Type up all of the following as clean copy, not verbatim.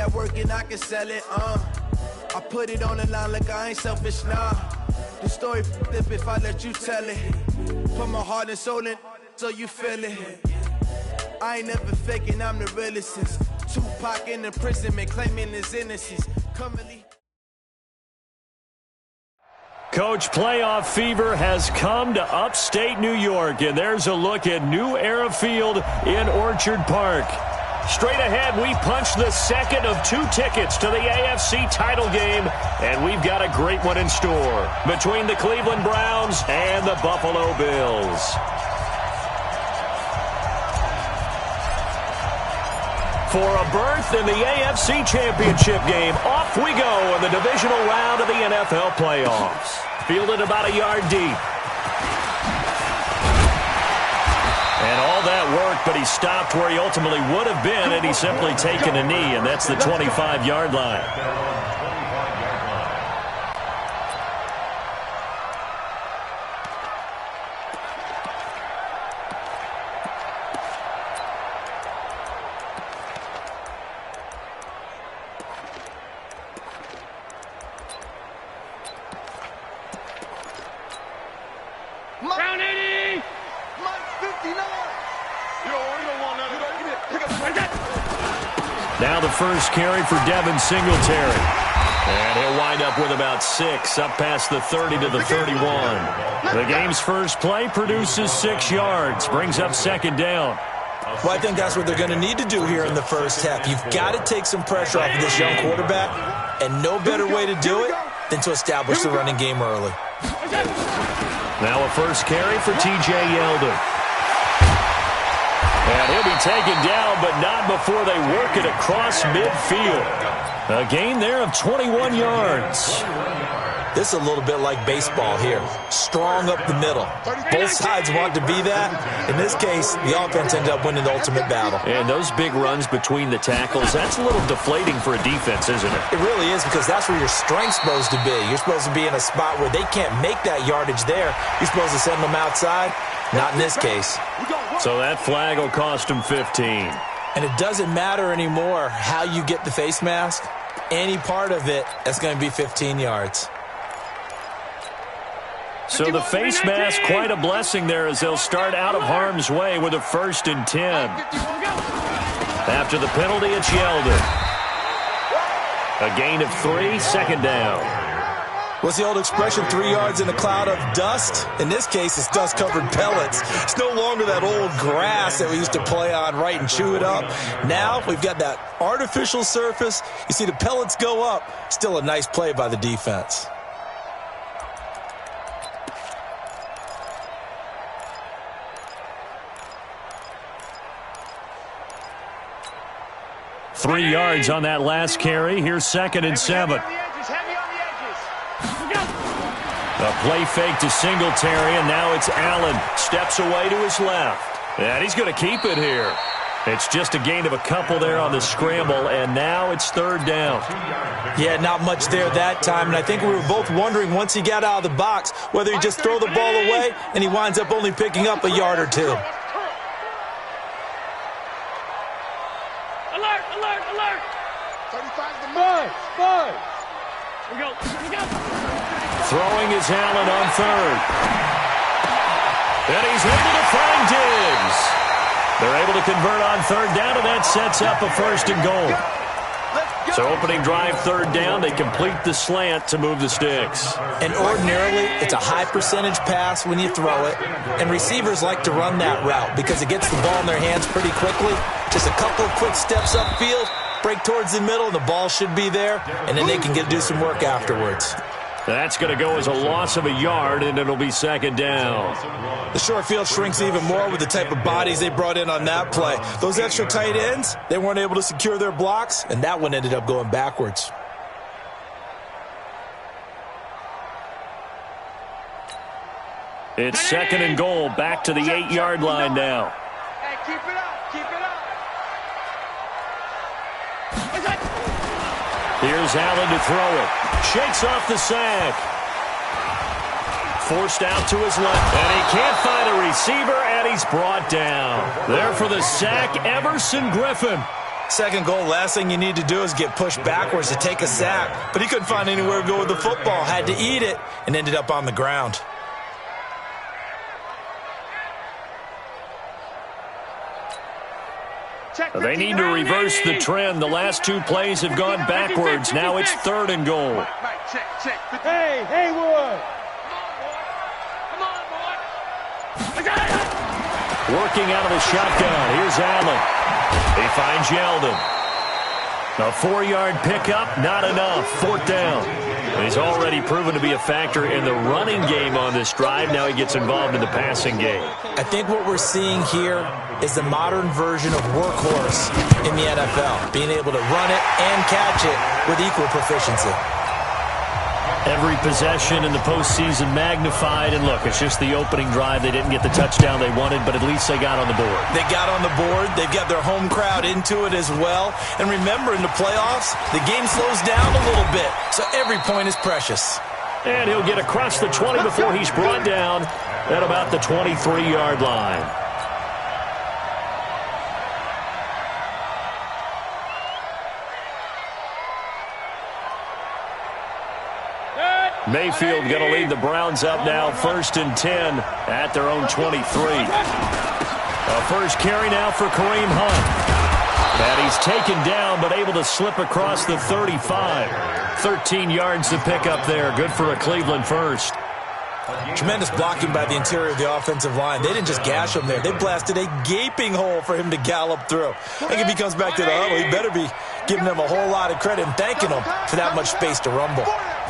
that work and I can sell it, I put it on the line like I ain't selfish, nah. The story flip if I let you tell it. Put my heart and soul in so you feel it. I ain't never faking, I'm the realest since Tupac in imprisonment, claiming his innocence. Coach, playoff fever has come to upstate New York, and there's a look at New Era Field in Orchard Park. Straight ahead, we punch the second of 2 tickets to the AFC title game, and we've got a great one in store between the Cleveland Browns and the Buffalo Bills. For a berth in the AFC Championship game, off we go in the divisional round of the NFL playoffs. Fielded about a yard deep. And all that work, but he stopped where he ultimately would have been had he simply taken a knee, and that's the 25-yard line. Round 80! Mike 59! You don't want nothing. Now the first carry for Devin Singletary. And he'll wind up with about 6, up past the 30 to the 31. The game's first play produces 6 yards, brings up second down. Well, I think that's what they're going to need to do here in the first half. You've got to take some pressure off of this young quarterback, and no better way to do it than to establish the running game early. Now a first carry for T.J. Yeldon. And he'll be taken down, but not before they work it across midfield. A gain there of 21 yards. This is a little bit like baseball here. Strong up the middle. Both sides want to be that. In this case, the offense ended up winning the ultimate battle. And those big runs between the tackles, that's a little deflating for a defense, isn't it? It really is, because that's where your strength's supposed to be. You're supposed to be in a spot where they can't make that yardage there. You're supposed to send them outside. Not in this case. So that flag will cost him 15. And it doesn't matter anymore how you get the face mask. Any part of it, that's going to be 15 yards. So the face mask, quite a blessing there as they'll start out of harm's way with a 1st and 10. After the penalty, it's Yeldon. A gain of 3, second down. What's the old expression, 3 yards in a cloud of dust? In this case, it's dust-covered pellets. It's no longer that old grass that we used to play on, right, and chew it up. Now we've got that artificial surface. You see the pellets go up. Still a nice play by the defense. Three yards on that last carry. Here's 2nd and 7. A play fake to Singletary, and now it's Allen. Steps away to his left. And he's going to keep it here. It's just a gain of a couple there on the scramble, and now it's 3rd down. Yeah, not much there that time, and I think we were both wondering once he got out of the box whether he just throw the ball away and he winds up only picking up a yard or 2. Alert, alert, alert. 35 to Five. Here we go. Throwing is Allen on 3rd. And he's able to find Diggs. They're able to convert on 3rd down, and that sets up a 1st and goal. So opening drive, 3rd down, they complete the slant to move the sticks. And ordinarily, it's a high percentage pass when you throw it. And receivers like to run that route because it gets the ball in their hands pretty quickly. Just a couple of quick steps upfield, break towards the middle, and the ball should be there. And then they can do some work afterwards. That's going to go as a loss of a yard, and it'll be 2nd down. The short field shrinks even more with the type of bodies they brought in on that play. Those extra tight ends, they weren't able to secure their blocks, and that one ended up going backwards. It's 2nd and goal, back to the 8-yard line now. Hey, keep it up, keep it up. Here's Allen to throw it. Shakes off the sack. Forced out to his left. And he can't find a receiver, and he's brought down. There for the sack, Everson Griffin. Second goal, last thing you need to do is get pushed backwards to take a sack. But he couldn't find anywhere to go with the football, had to eat it, and ended up on the ground. They need to reverse the trend. The last two plays have gone backwards. Now it's 3rd and goal. Hey, Haywood! Come on, boy! Working out of the shotgun. Here's Allen. He finds Yeldon. A 4-yard pickup, not enough. 4th down. He's already proven to be a factor in the running game on this drive. Now he gets involved in the passing game. I think what we're seeing here is the modern version of workhorse in the NFL, being able to run it and catch it with equal proficiency. Every possession in the postseason magnified, and look, it's just the opening drive. They didn't get the touchdown they wanted, but at least they got on the board. They got on the board. They've got their home crowd into it as well. And remember, in the playoffs, the game slows down a little bit, so every point is precious. And he'll get across the 20 before he's brought down at about the 23-yard line. Mayfield going to lead the Browns up now, 1st and 10 at their own 23. A first carry now for Kareem Hunt. And he's taken down, but able to slip across the 35. 13 yards to pick up there. Good for a Cleveland first. Tremendous blocking by the interior of the offensive line. They didn't just gash him there. They blasted a gaping hole for him to gallop through. I think if he comes back to the huddle, he better be giving them a whole lot of credit and thanking them for that much space to rumble.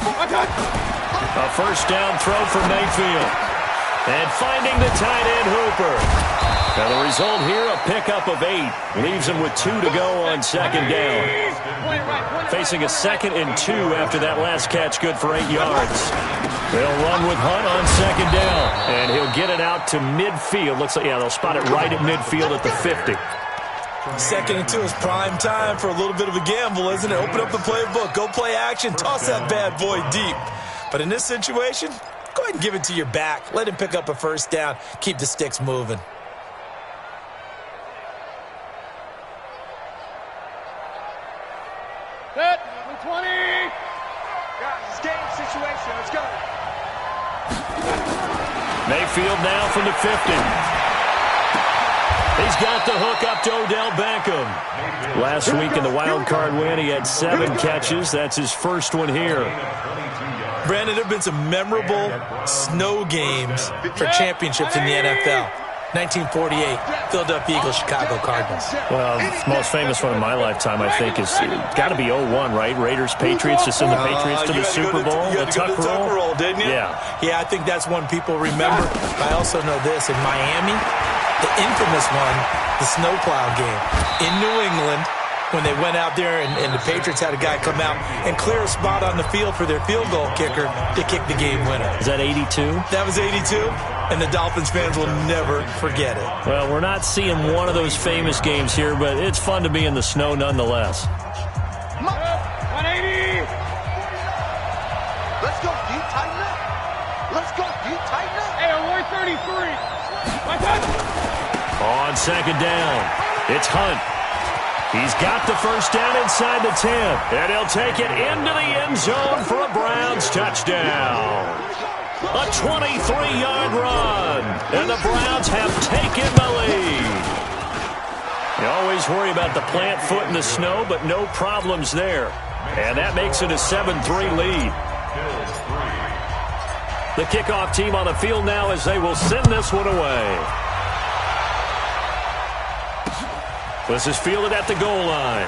A first down throw for Mayfield. And finding the tight end Hooper. Now the result here, a pickup of 8. Leaves him with 2 to go on 2nd down. Facing a 2nd and 2 after that last catch, good for 8 yards. They'll run with Hunt on 2nd down. And he'll get it out to midfield. Looks like, yeah, they'll spot it right at midfield at the 50. 2nd and 2 is prime time for a little bit of a gamble, isn't it? Open up the playbook, go play action, toss that bad boy deep. But in this situation, go ahead and give it to your back. Let him pick up a first down. Keep the sticks moving. Set, number 20. Guys, game situation. Let's go. Mayfield now from the 50. He's got the hook up to Odell Beckham. Last week in the wild card win, he had 7 catches. That's his first one here. Brandon, there have been some memorable snow games for championships in the NFL. 1948, Philadelphia Eagles, Chicago Cardinals. Well, the most famous one in my lifetime, I think, is got to be 01, right? Raiders, Patriots, to send the Patriots to the Super Bowl. The Tuck roll, didn't you? Yeah, I think that's one people remember. I also know this. In Miami, the infamous one, the snowplow game in New England, when they went out there and the Patriots had a guy come out and clear a spot on the field for their field goal kicker to kick the game winner. Is that 82? That was 82, and the Dolphins fans will never forget it. Well, we're not seeing one of those famous games here, but it's fun to be in the snow nonetheless. 180. Let's go, D. Tighten up. Let's go, D. Tighten up. Hey, we're 33. On 2nd down, it's Hunt. He's got the first down inside the 10, and he'll take it into the end zone for a Browns touchdown. A 23-yard run, and the Browns have taken the lead. You always worry about the plant foot in the snow, but no problems there. And that makes it a 7-3 lead. The kickoff team on the field now as they will send this one away. This is fielded at the goal line.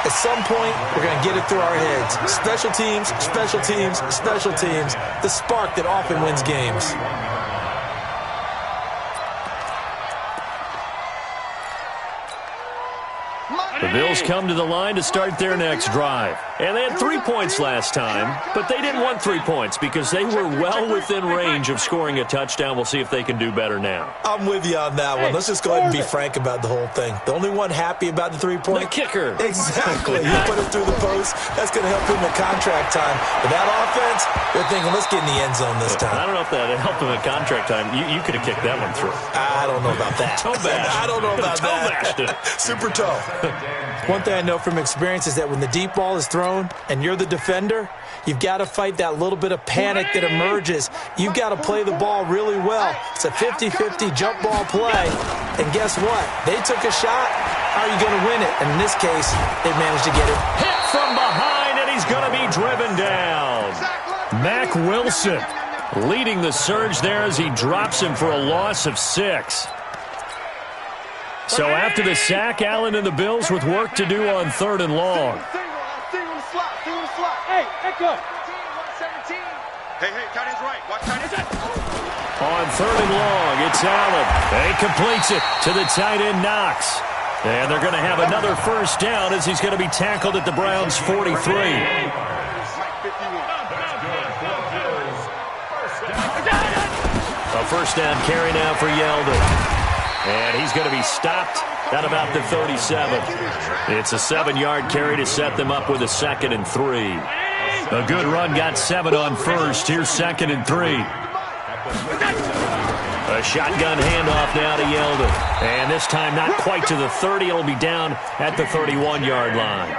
At some point, we're going to get it through our heads. Special teams, special teams, special teams. The spark that often wins games. My The Bills come to the line to start their next drive. And they had 3 points last time, but they didn't want 3 points because they were well within range of scoring a touchdown. We'll see if they can do better now. I'm with you on that one. Let's just go ahead and be frank about the whole thing. The only one happy about the 3-point? The kicker. Exactly. You put it through the post. That's going to help him in contract time. But that offense, they're thinking, let's get in the end zone this time. I don't know if that helped him in contract time. You could have kicked that one through. I don't know about that. Toe bash. I don't know about toe bashed it. Super toe. One thing I know from experience is that when the deep ball is thrown and you're the defender, you've got to fight that little bit of panic that emerges. You've got to play the ball really well. It's a 50-50 jump ball play. And guess what? They took a shot. How are you going to win it? And in this case, they managed to get it. Hit from behind, and he's going to be driven down. Mack Wilson leading the surge there as he drops him for a loss of 6. So after the sack, Allen and the Bills with work to do on 3rd and long. Hey, echo. Hey, tight end's right. Watch tight end. On 3rd and long, it's Allen. And he completes it to the tight end, Knox. And they're going to have another first down as he's going to be tackled at the Browns' 43. A first down carry now for Yeldon. And he's going to be stopped at about the 37. It's a 7-yard carry to set them up with a 2nd and 3. A good run got 7 on first. Here's 2nd and 3. A shotgun handoff now to Yeldon. And this time not quite to the 30. It'll be down at the 31-yard line.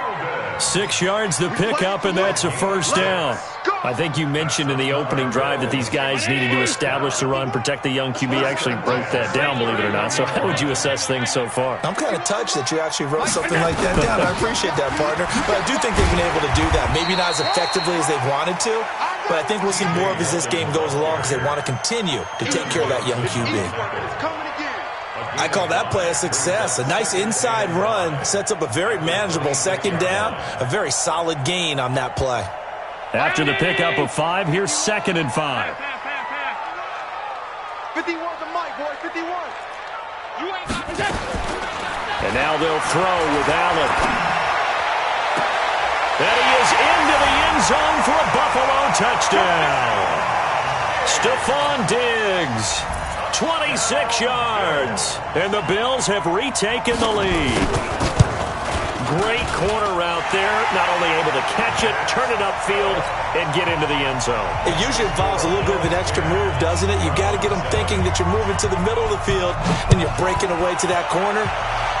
6 yards the pickup, and that's a first down. I think you mentioned in the opening drive that these guys needed to establish the run, protect the young QB. Actually broke that down, believe it or not. So how would you assess things so far? I'm kind of touched that you actually wrote something like that down. I appreciate that, partner. But I do think they've been able to do that. Maybe not as effectively as they've wanted to, but I think we'll see more of as this game goes along because they want to continue to take care of that young QB. I call that play a success. A nice inside run sets up a very manageable 2nd down, a very solid gain on that play. After the pickup of 5, here's 2nd and 5. 51's a mic, boy. 51. And now they'll throw with Allen. And he is into the end zone for a Buffalo touchdown. Stephon Diggs, 26 yards. And the Bills have retaken the lead. Great corner route there. Not only able to catch it, turn it upfield, and get into the end zone. It usually involves a little bit of an extra move, doesn't it? You've got to get them thinking that you're moving to the middle of the field, and you're breaking away to that corner.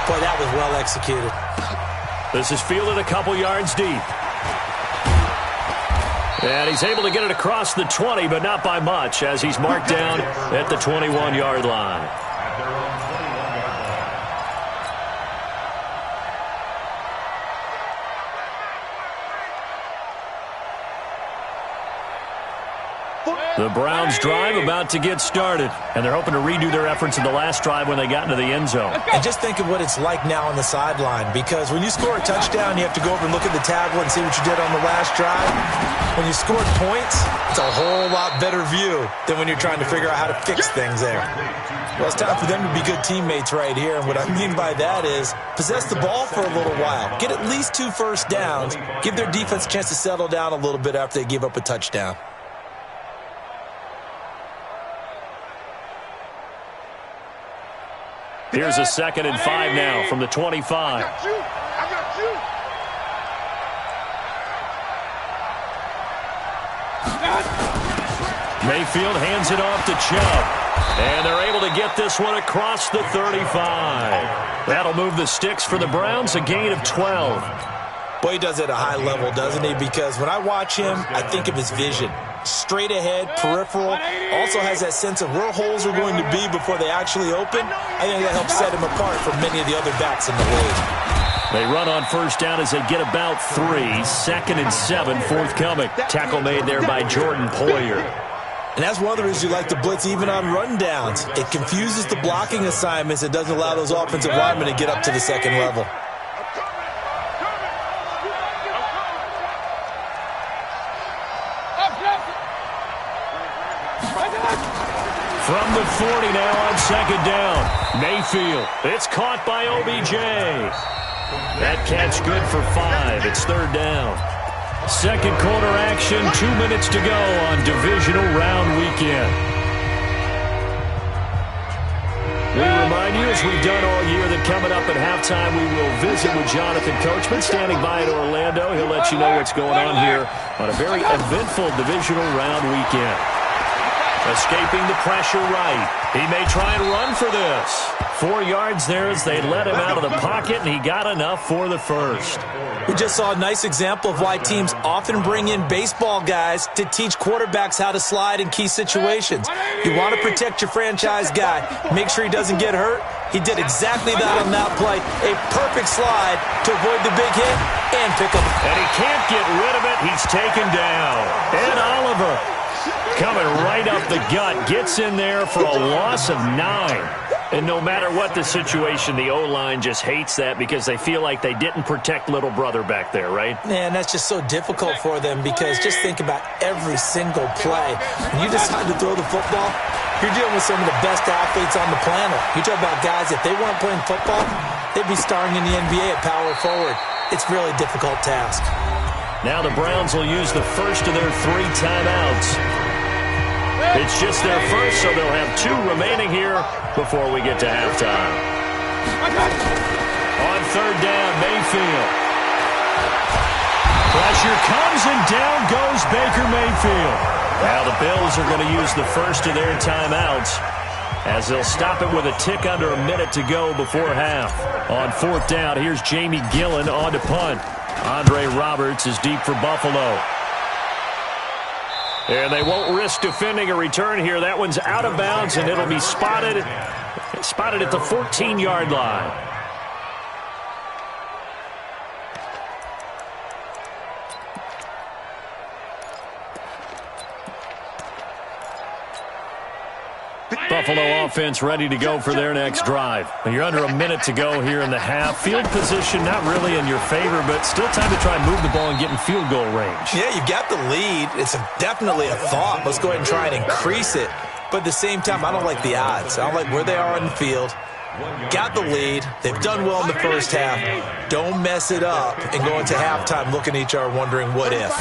Boy, that was well executed. This is fielded a couple yards deep. And he's able to get it across the 20, but not by much, as he's marked down at the 21-yard line. The Browns drive about to get started, and they're hoping to redo their efforts in the last drive when they got into the end zone. And just think of what it's like now on the sideline, because when you score a touchdown, you have to go over and look at the tablet and see what you did on the last drive. When you scored points, it's a whole lot better view than when you're trying to figure out how to fix things there. Well, it's time for them to be good teammates right here, and what I mean by that is possess the ball for a little while, get at least 2 first downs, give their defense a chance to settle down a little bit after they give up a touchdown. Here's a 2nd and 5 now from the 25. I got you. Mayfield hands it off to Chubb. And they're able to get this one across the 35. That'll move the sticks for the Browns, a gain of 12. Boy, he does it at a high level, doesn't he? Because when I watch him, I think of his vision. Straight ahead, peripheral, also has that sense of where holes are going to be before they actually open. I think that helps set him apart from many of the other backs in the league. They run on first down as they get about 3. 2nd and 7 forthcoming. Tackle made there by Jordan Poyer. And that's one of the reasons you like to blitz even on rundowns. It confuses the blocking assignments. It doesn't allow those offensive linemen to get up to the second level. From the 40 now on 2nd down. Mayfield. It's caught by OBJ. That catch good for 5. It's third down. Second quarter action, 2 minutes to go on divisional round weekend. We remind you, as we've done all year, that coming up at halftime, we will visit with Jonathan Coachman, standing by in Orlando. He'll let you know what's going on here on a very eventful divisional round weekend. Escaping the pressure right. He may try and run for this. 4 yards there as they let him out of the pocket, and he got enough for the first. We just saw a nice example of why teams often bring in baseball guys to teach quarterbacks how to slide in key situations. You want to protect your franchise guy. Make sure he doesn't get hurt. He did exactly that on that play. A perfect slide to avoid the big hit and pick up. And he can't get rid of it. He's taken down. Ed Oliver coming right up the gut. Gets in there for a loss of 9. And no matter what the situation, the O-line just hates that because they feel like they didn't protect little brother back there, right? Man, that's just so difficult for them because just think about every single play. When you decide to throw the football, you're dealing with some of the best athletes on the planet. You talk about guys, if they weren't playing football, they'd be starring in the NBA at power forward. It's a really difficult task. Now the Browns will use the first of their 3 timeouts. It's just their first, so they'll have 2 remaining here before we get to halftime. On third down, Mayfield. Pressure comes, and down goes Baker Mayfield. Now the Bills are going to use the first of their timeouts as they'll stop it with a tick under a minute to go before half. On fourth down, here's Jamie Gillen on to punt. Andre Roberts is deep for Buffalo. And they won't risk defending a return here. That one's out of bounds, and it'll be spotted at the 14-yard line. Buffalo offense ready to go for their next drive. You're under a minute to go here in the half. Field position not really in your favor, but still time to try and move the ball and get in field goal range. Yeah, you've got the lead. It's definitely a thought. Let's go ahead and try and increase it. But at the same time, I don't like the odds. I don't like where they are on the field. Got the lead. They've done well in the first half. Don't mess it up and go into halftime looking at each other wondering what if.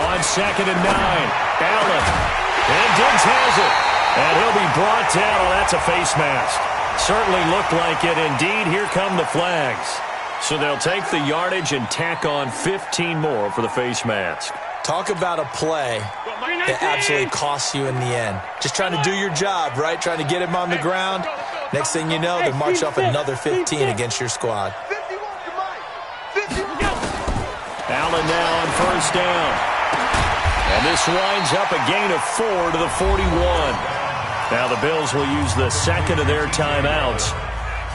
On second and 9, Allen. And Diggs has it. And he'll be brought down. Oh, that's a face mask. Certainly looked like it. Indeed, here come the flags. So they'll take the yardage and tack on 15 more for the face mask. Talk about a play that absolutely costs you in the end. Just trying to do your job, right? Trying to get him on the ground. Next thing you know, they march off another 15 against your squad. Allen now on first down. And this winds up a gain of 4 to the 41. Now the Bills will use the second of their timeouts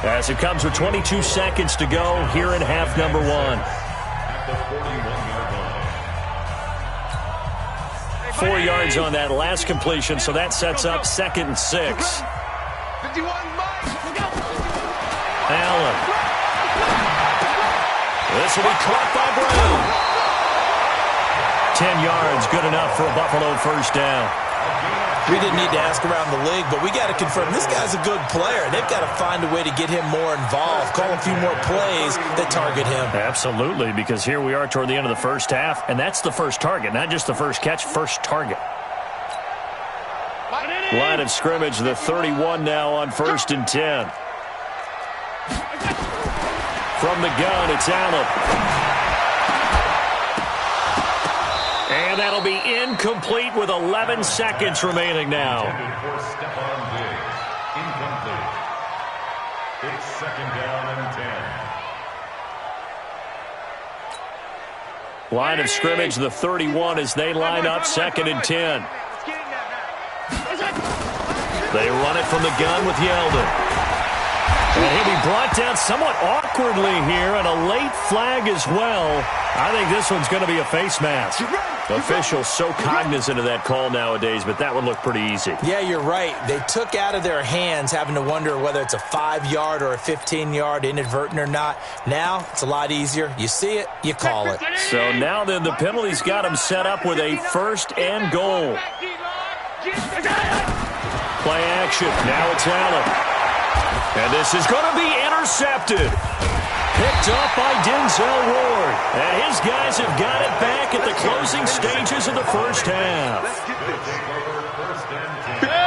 as it comes with 22 seconds to go here in half number 1. 4 yards on that last completion, so that sets up 2nd and 6. Allen. This will be caught by Brown. 10 yards, good enough for a Buffalo first down. We didn't need to ask around the league, but we got to confirm this guy's a good player. They've got to find a way to get him more involved, call a few more plays that target him. Absolutely, because here we are toward the end of the first half, and that's the first target, not just the first catch, first target. Line of scrimmage, the 31 now on 1st and 10. From the gun, it's Allen. And that'll be incomplete with 11 seconds remaining now. Incomplete. It's 2nd down and 10. Line of scrimmage, the 31 as they line up 2nd and 10. They run it from the gun with Yeldon. And he'll be brought down somewhat awkwardly here, and a late flag as well. I think this one's going to be a face mask. Officials so cognizant of that call nowadays, but that would look pretty easy. Yeah, you're right. They took out of their hands having to wonder whether it's a 5-yard or a 15-yard, inadvertent or not. Now, it's a lot easier. You see it, you call it. So now then, the penalty's got him set up with a 1st and goal. Play action. Now it's Allen. And this is going to be intercepted. picked off by Denzel Ward. And his guys have got it back at the closing stages of the first half.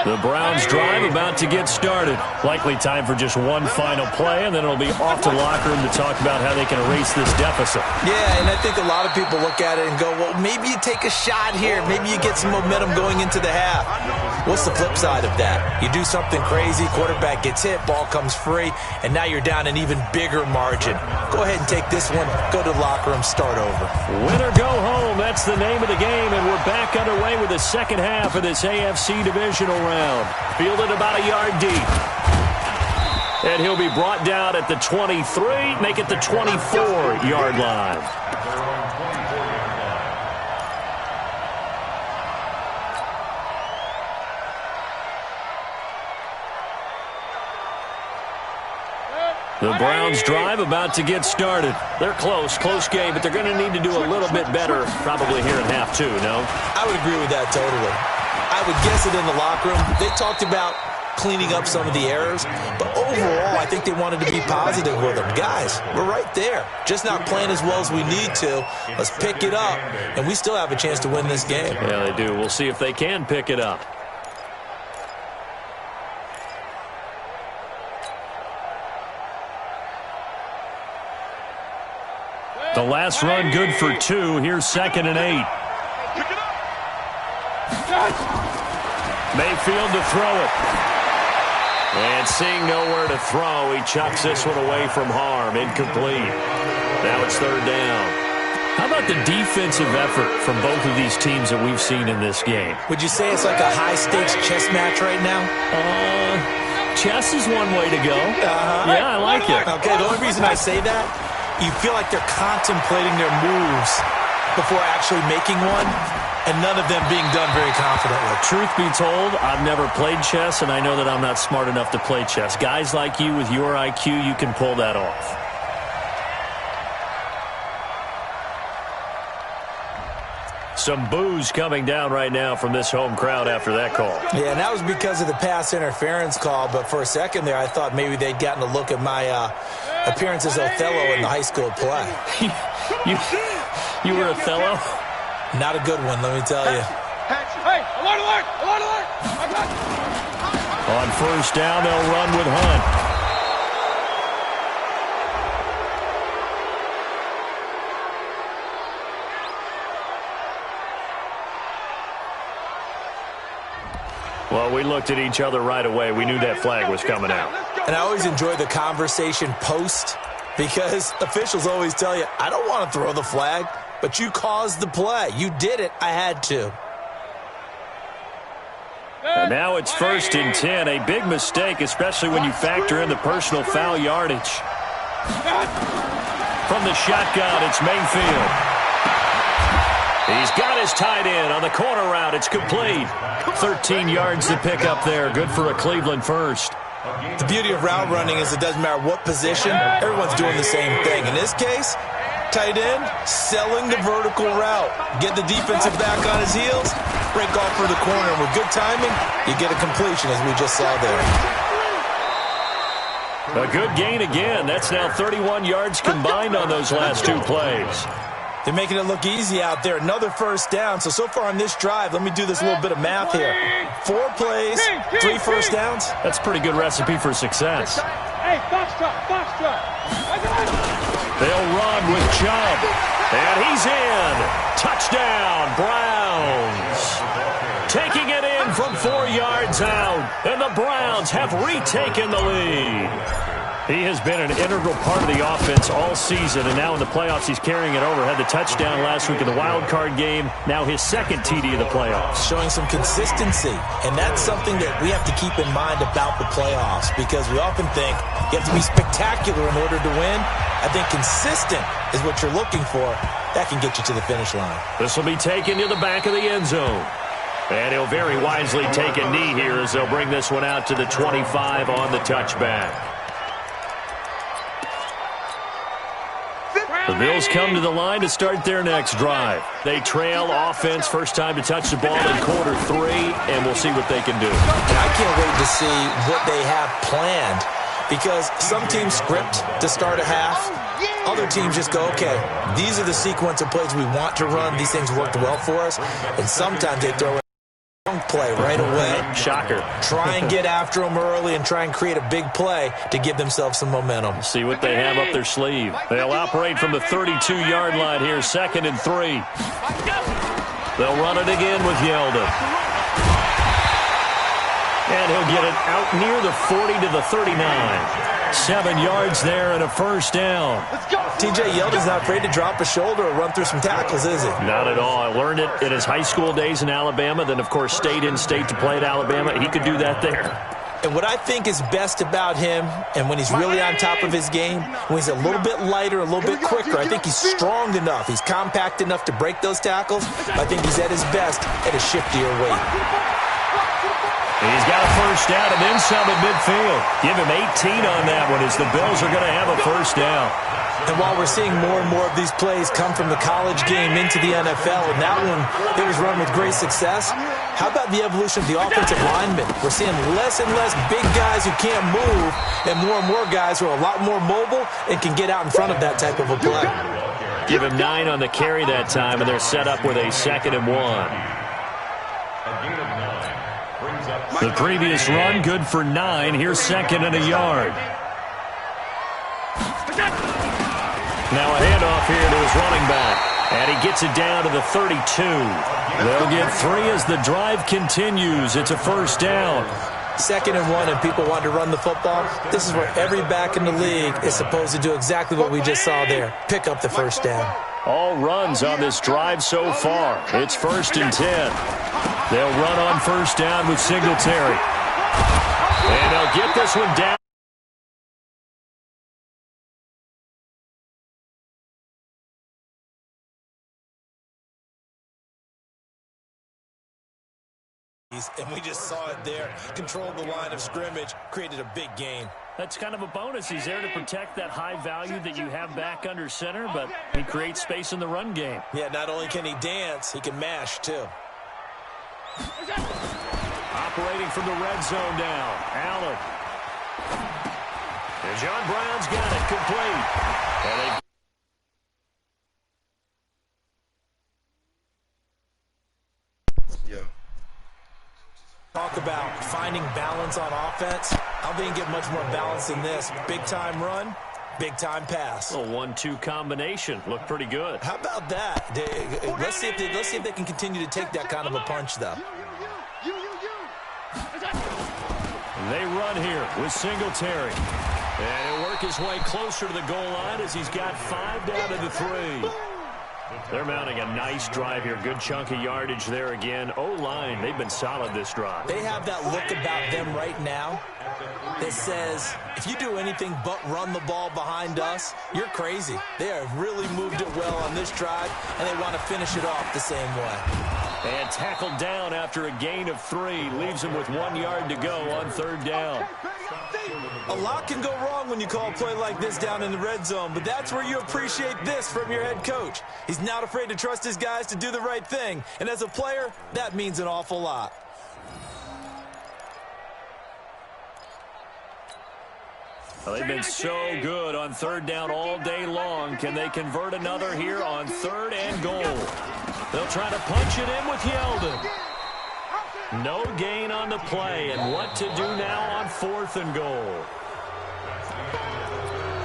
The Browns drive about to get started. Likely time for just one final play, and then it'll be off to the locker room to talk about how they can erase this deficit. Yeah, and I think a lot of people look at it and go, well, maybe you take a shot here. Maybe you get some momentum going into the half. What's the flip side of that? You do something crazy, quarterback gets hit, ball comes free, and now you're down an even bigger margin. Go ahead and take this one, go to the locker room, start over. Win or go home, that's the name of the game, and we're back underway with the second half of this AFC divisional round. Fielded about a yard deep. And he'll be brought down at the 23, make it the 24-yard line. The Browns drive about to get started. They're close game, but they're going to need to do a little bit better probably here in half two, no? I would agree with that totally. I would guess it in the locker room. They talked about cleaning up some of the errors, but overall, I think they wanted to be positive with them. Guys, we're right there. Just not playing as well as we need to. Let's pick it up, and we still have a chance to win this game. Yeah, they do. We'll see if they can pick it up. The last run good for 2. Here's 2nd and 8. Mayfield to throw it. And seeing nowhere to throw, he chucks this one away from harm. Incomplete. Now it's 3rd down. How about the defensive effort from both of these teams that we've seen in this game? Would you say it's like a high-stakes chess match right now? Chess is one way to go. Yeah, I like it. Okay, the only reason I say that, you feel like they're contemplating their moves before actually making one, and none of them being done very confidently. Truth be told, I've never played chess, and I know that I'm not smart enough to play chess. Guys like you with your IQ, you can pull that off. Some boos coming down right now from this home crowd after that call. Yeah, and that was because of the pass interference call, but for a second there, I thought maybe they'd gotten a look at my appearance as Othello in the high school play. You were Othello? Not a good one, let me tell you. Hey, alert, alert, alert, alert! On 1st down, they'll run with Hunt. Well, we looked at each other right away. We knew that flag was coming out. And I always enjoy the conversation post, because officials always tell you, I don't want to throw the flag, but you caused the play. You did it. I had to. And now it's 1st and 10. A big mistake, especially when you factor in the personal foul yardage. From the shotgun, it's Mayfield. He's got his tight end on the corner route. It's complete. 13 yards to pick up there. Good for a Cleveland first. The beauty of route running is it doesn't matter what position. Everyone's doing the same thing. In this case, tight end, selling the vertical route. Get the defensive back on his heels, break off for the corner. And with good timing, you get a completion, as we just saw there. A good gain again. That's now 31 yards combined on those last 2 plays. They're making it look easy out there. Another 1st down. So far on this drive, let me do this little bit of math here. 4 plays, 3 first downs. That's a pretty good recipe for success. Hey, foxtrot. They'll run with Chubb. And he's in. Touchdown, Browns. Taking it in from 4 yards out. And the Browns have retaken the lead. He has been an integral part of the offense all season, and now in the playoffs he's carrying it over. Had the touchdown last week in the wild card game. Now his 2nd TD of the playoffs. Showing some consistency, and that's something that we have to keep in mind about the playoffs, because we often think you have to be spectacular in order to win. I think consistent is what you're looking for. That can get you to the finish line. This will be taken to the back of the end zone. And he'll very wisely take a knee here as they'll bring this one out to the 25 on the touchback. The Bills come to the line to start their next drive. They trail offense, first time to touch the ball in quarter 3, and we'll see what they can do. And I can't wait to see what they have planned because some teams script to start a half. Other teams just go, okay, these are the sequence of plays we want to run. These things worked well for us. And sometimes they throw in a play right away. Shocker. Try and get after them early and try and create a big play to give themselves some momentum. See what they have up their sleeve. They'll operate from the 32-yard line here, 2nd and 3. They'll run it again with Yeldon. And he'll get it out near the 40 to the 39. 7 yards there and a first down. TJ Yeldon's not afraid to drop a shoulder or run through some tackles, is he? Not at all. I learned it in his high school days in Alabama, then, of course, stayed in state to play at Alabama. He could do that there. And what I think is best about him, and when he's really on top of his game, when he's a little bit lighter, a little bit quicker, I think he's strong enough. He's compact enough to break those tackles. I think he's at his best at a shiftier weight. He's got a first down and then some at midfield. Give him 18 on that one as the Bills are going to have a first down. And while we're seeing more and more of these plays come from the college game into the NFL, and that one, it was run with great success, how about the evolution of the offensive linemen? We're seeing less and less big guys who can't move and more guys who are a lot more mobile and can get out in front of that type of a play. Give him 9 on the carry that time, and they're set up with a 2nd and 1. The previous run, good for 9. Here's 2nd and a yard. Now a handoff here to his running back. And he gets it down to the 32. They'll get 3 as the drive continues. It's a first down. 2nd and 1, and people want to run the football. This is where every back in the league is supposed to do exactly what we just saw there. Pick up the first down. All runs on this drive so far. It's 1st and 10. They'll run on first down with Singletary. And they'll get this one down. And we just saw it there. Controlled the line of scrimmage, created a big gain. That's kind of a bonus. He's there to protect that high value that you have back under center, but he creates space in the run game. Yeah, not only can he dance, he can mash too. Operating from the red zone now. Allen. And John Brown's got it complete. And they talk about finding balance on offense. I don't think you get much more balance than this. Big-time run, big-time pass. A 1-2 combination. Looked pretty good. How about that? Let's see if they can continue to take that kind of a punch, though. They run here with Singletary. And he'll work his way closer to the goal line as he's got 5 down to the 3. They're mounting a nice drive here. Good chunk of yardage there again. O-line, they've been solid this drive. They have that look about them right now that says, if you do anything but run the ball behind us, you're crazy. They have really moved it well on this drive, and they want to finish it off the same way. And tackled down after a gain of 3. Leaves him with 1 yard to go on 3rd down. A lot can go wrong when you call a play like this down in the red zone, but that's where you appreciate this from your head coach. He's not afraid to trust his guys to do the right thing, and as a player, that means an awful lot. Well, they've been so good on 3rd down all day long. Can they convert another here on 3rd and goal? They'll try to punch it in with Yeldon. No gain on the play, and what to do now on 4th and goal.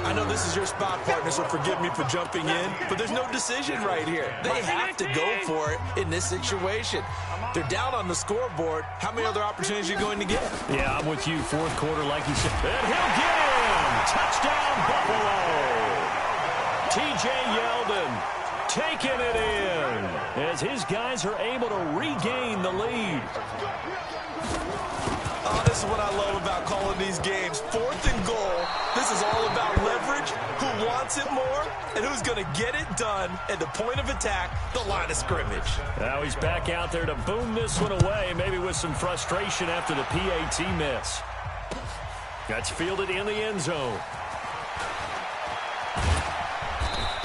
I know this is your spot, partner, so forgive me for jumping in, but there's no decision right here. They have to go for it in this situation. They're down on the scoreboard. How many other opportunities are you going to get? Yeah, I'm with you. 4th quarter, like you said. And he'll get in! Touchdown, Buffalo! T.J. Yeldon taking it in as his guys are able to regain the lead. Oh, this is what I love about calling these games. 4th and goal. This is all about leverage, who wants it more, and who's going to get it done at the point of attack, the line of scrimmage. Now he's back out there to boom this one away, maybe with some frustration after the PAT miss. That's fielded in the end zone.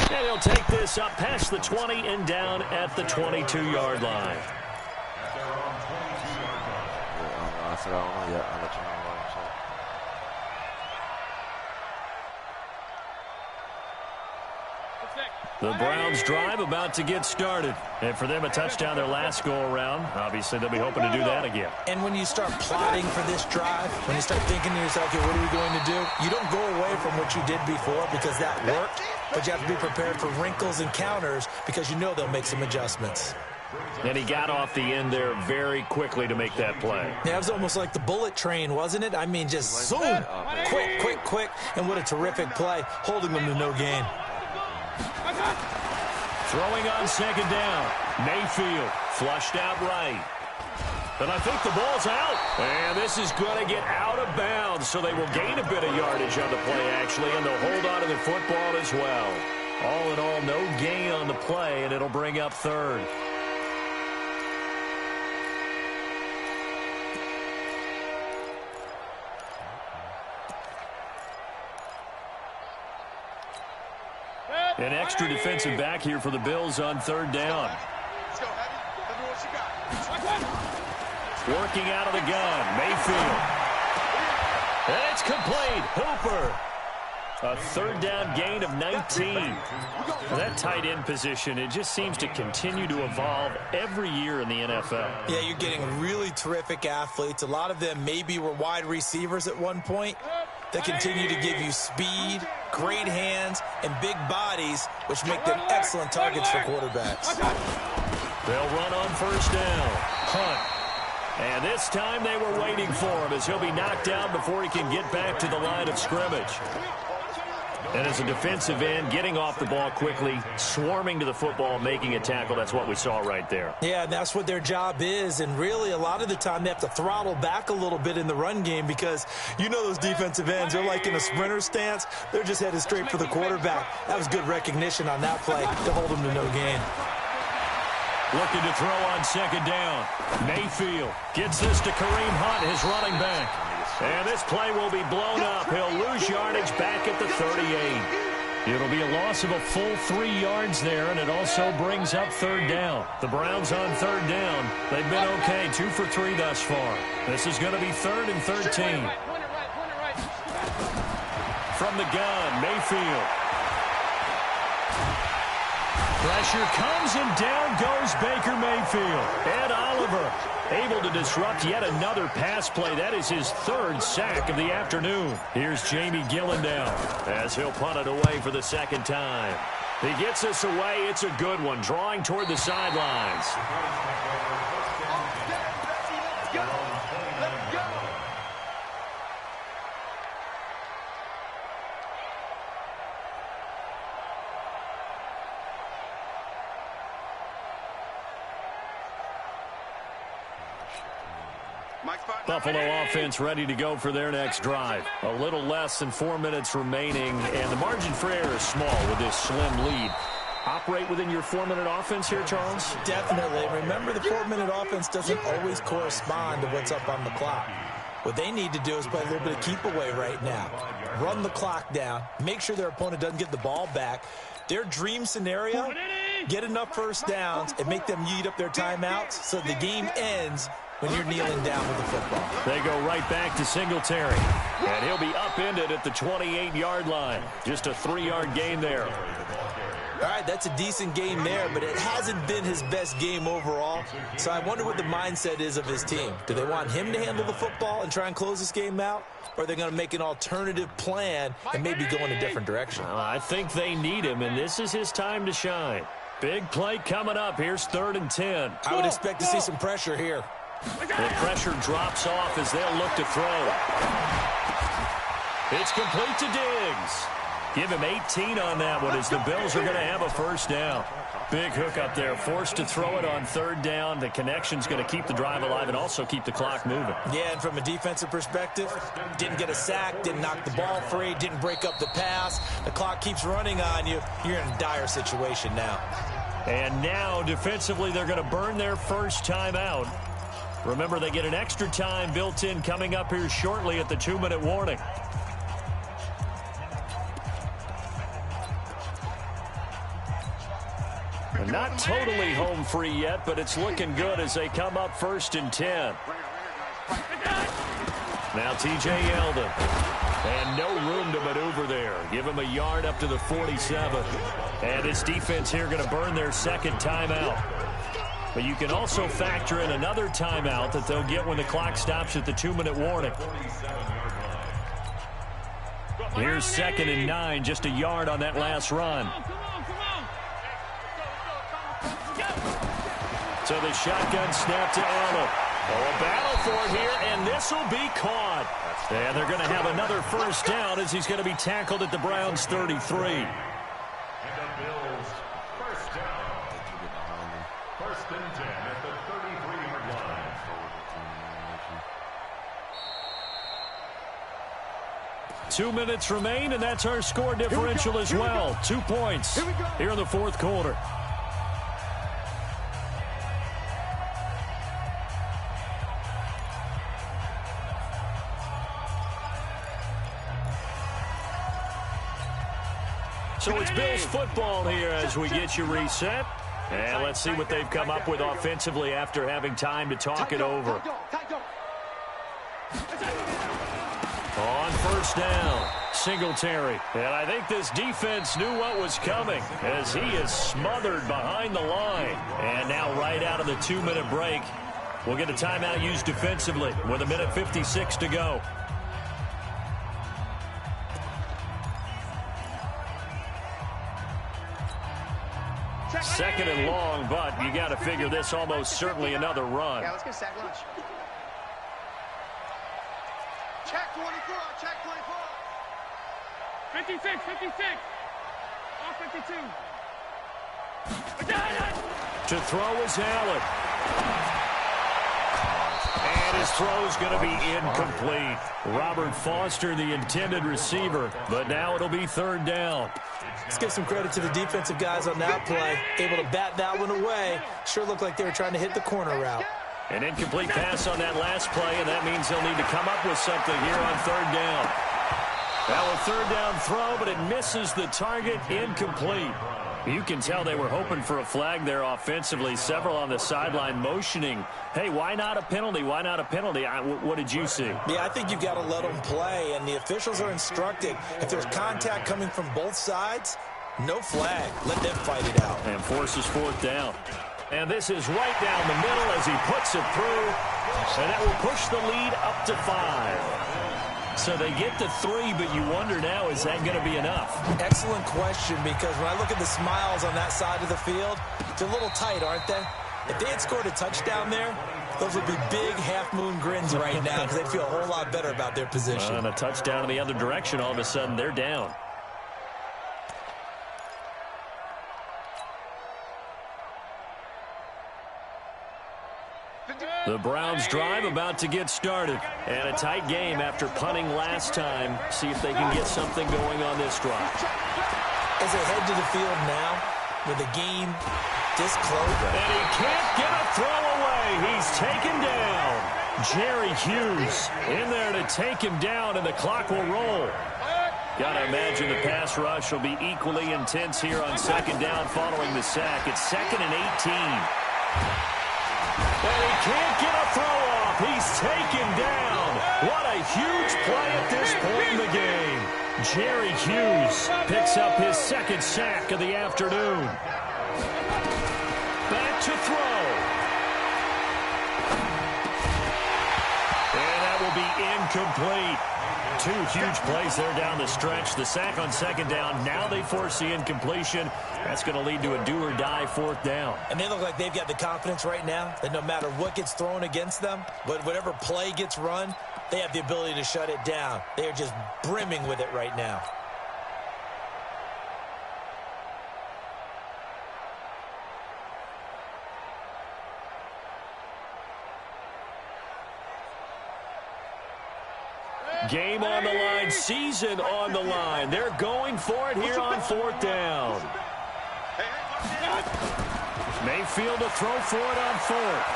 And he'll take this up past the 20 and down at the 22-yard line. The Browns drive about to get started. And for them, a touchdown their last go-around. Obviously, they'll be hoping to do that again. And when you start plotting for this drive, when you start thinking to yourself, okay, what are we going to do? You don't go away from what you did before because that worked, but you have to be prepared for wrinkles and counters because you know they'll make some adjustments. And he got off the end there very quickly to make that play. Yeah, it was almost like the bullet train, wasn't it? I mean, just zoom, quick, and what a terrific play, holding them to no gain. Throwing on second down. Mayfield flushed out right. And I think the ball's out. And this is going to get out of bounds, so they will gain a bit of yardage on the play, actually, and they'll hold on to the football as well. All in all, no gain on the play, and it'll bring up third. An extra defensive back here for the Bills on third down. Let's go, Heavy. Let me know what you got. Working out of the gun, Mayfield. And it's complete. Hooper. A third down gain of 19. That tight end position, it just seems to continue to evolve every year in the NFL. Yeah, you're getting really terrific athletes. A lot of them maybe were wide receivers at one point. They continue to give you speed, great hands, and big bodies, which make them excellent targets for quarterbacks. They'll run on first down. Hunt. And this time they were waiting for him as he'll be knocked down before he can get back to the line of scrimmage. And as a defensive end, getting off the ball quickly, swarming to the football, making a tackle, that's what we saw right there. Yeah, that's what their job is, and really a lot of the time they have to throttle back a little bit in the run game because you know those defensive ends, they're like in a sprinter stance. They're just headed straight for the quarterback. That was good recognition on that play to hold him to no gain. Looking to throw on second down. Mayfield gets this to Kareem Hunt, his running back. And this play will be blown up. He'll lose yardage back at the 38. It'll be a loss of a full 3 yards there, and it also brings up third down. The Browns on third down. They've been okay, 2 for 3 thus far. This is going to be 3rd and 13. From the gun, Mayfield. Pressure comes, and down goes Baker Mayfield. Ed Oliver able to disrupt yet another pass play. That is his 3rd sack of the afternoon. Here's Jamie Gillen down as he'll punt it away for the 2nd time. He gets us away. It's a good one, drawing toward the sidelines. Buffalo offense ready to go for their next drive. A little less than 4 minutes remaining, and the margin for error is small with this slim lead. Operate within your 4-minute offense here, Charles? Definitely. Remember, the 4-minute offense doesn't always correspond to what's up on the clock. What they need to do is play a little bit of keep away right now. Run the clock down. Make sure their opponent doesn't get the ball back. Their dream scenario, get enough first downs and make them eat up their timeouts so the game ends when you're kneeling down with the football. They go right back to Singletary. And he'll be upended at the 28-yard line. Just a 3-yard gain there. All right, that's a decent game there, but it hasn't been his best game overall. So I wonder what the mindset is of his team. Do they want him to handle the football and try and close this game out? Or are they going to make an alternative plan and maybe go in a different direction? I think they need him, and this is his time to shine. Big play coming up. Here's 3rd and 10. I would expect to see some pressure here. The pressure drops off as they'll look to throw. It's complete to Diggs. Give him 18 on that one as the Bills are going to have a first down. Big hook up there, forced to throw it on 3rd down. The connection's going to keep the drive alive and also keep the clock moving. Yeah, and from a defensive perspective, didn't get a sack, didn't knock the ball free, didn't break up the pass. The clock keeps running on you. You're in a dire situation now. And now, defensively, they're going to burn their first time out. Remember, they get an extra time built in coming up here shortly at the 2-minute warning. Not totally home free yet, but it's looking good as they come up 1st and 10. Now T.J. Yeldon. And no room to maneuver there. Give him him a yard up to the 47. And this defense here going to burn their second timeout. But you can also factor in another timeout that they'll get when the clock stops at the 2-minute warning. Here's 2nd and 9, just a yard on that last run. So the shotgun snap to Allen. Oh, a battle for it here, and this will be caught. And they're going to have another first down as he's going to be tackled at the Browns' 33. And the Bills' first down. First and 10 at the 33-yard line. 2 minutes remain, and that's our score differential as well. 2 points here in the fourth quarter. So it's Bills football here as we get you reset. And let's see what they've come up with offensively after having time to talk it over. On first down, Singletary. And I think this defense knew what was coming as he is smothered behind the line. And now right out of the 2-minute break, we'll get a timeout used defensively with 1:56 to go. Second and long, but you got to figure this almost certainly another run. Yeah, let's get sack lunch. Check 24, check 24. 56, 56. All 52. To throw is Allen. And his throw is going to be incomplete. Robert Foster, the intended receiver, but now it'll be 3rd down. Let's give some credit to the defensive guys on that play. Able to bat that one away. Sure looked like they were trying to hit the corner route. An incomplete pass on that last play, and that means they'll need to come up with something here on 3rd down. Now a 3rd down throw, but it misses the target, incomplete. You can tell they were hoping for a flag there offensively. Several on the sideline motioning, hey, why not a penalty? Why not a penalty? What did you see? Yeah, I think you've got to let them play, and the officials are instructed. If there's contact coming from both sides, no flag. Let them fight it out. And forces 4th down. And this is right down the middle as he puts it through. And that will push the lead up to 5. So they get to 3, but you wonder now, is that going to be enough? Excellent question, because when I look at the smiles on that side of the field, they're a little tight, aren't they? If they had scored a touchdown there, those would be big half-moon grins right now because they'd feel a whole lot better about their position. And a touchdown in the other direction, all of a sudden they're down. The Browns drive about to get started. And a tight game after punting last time. See if they can get something going on this drive. As they head to the field now, with the game this close. And he can't get a throw away. He's taken down. Jerry Hughes in there to take him down, and the clock will roll. Got to imagine the pass rush will be equally intense here on 2nd down following the sack. It's 2nd and 18. And he can't get a throw off. He's taken down. What a huge play at this point in the game. Jerry Hughes picks up his 2nd sack of the afternoon. Back to throw. And that will be incomplete. 2 huge plays there down the stretch. The sack on 2nd down. Now they force the incompletion. That's going to lead to a do-or-die 4th down. And they look like they've got the confidence right now that no matter what gets thrown against them, whatever play gets run, they have the ability to shut it down. They are just brimming with it right now. Game on the line, season on the line. They're going for it here on 4th down. Mayfield to throw for it on 4th.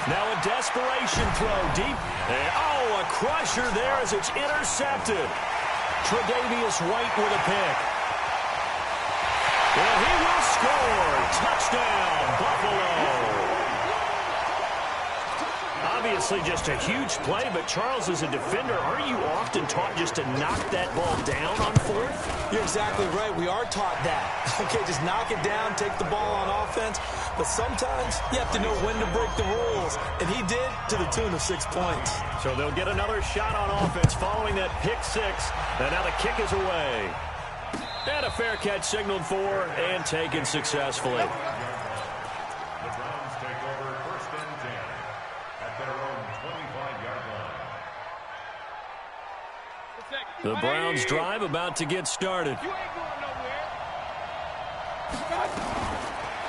Now a desperation throw deep. And a crusher there as it's intercepted. Tre'Davious White with a pick. And he will score. Touchdown, Buffalo. Obviously just a huge play, but Charles, as a defender, aren't you often taught just to knock that ball down on fourth? You're exactly right. We are taught that. Okay, just knock it down, take the ball on offense. But sometimes you have to know when to break the rules. And he did to the tune of 6 points. So they'll get another shot on offense following that pick six. And now the kick is away. And a fair catch signaled for and taken successfully. The Browns take over 1st and 10 at their own 25-yard line. The Browns drive about to get started. You ain't going nowhere.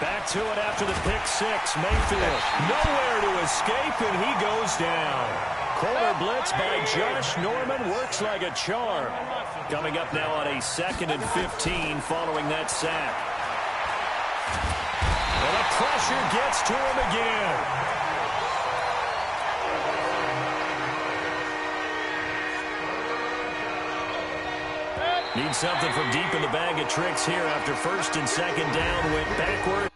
Back to it after the pick six. Mayfield nowhere to escape, and he goes down. Corner blitz by Josh Norman works like a charm. Coming up now on a 2nd and 15 following that sack. Well, the pressure gets to him again. Need something from deep in the bag of tricks here after 1st and 2nd down. Went backward.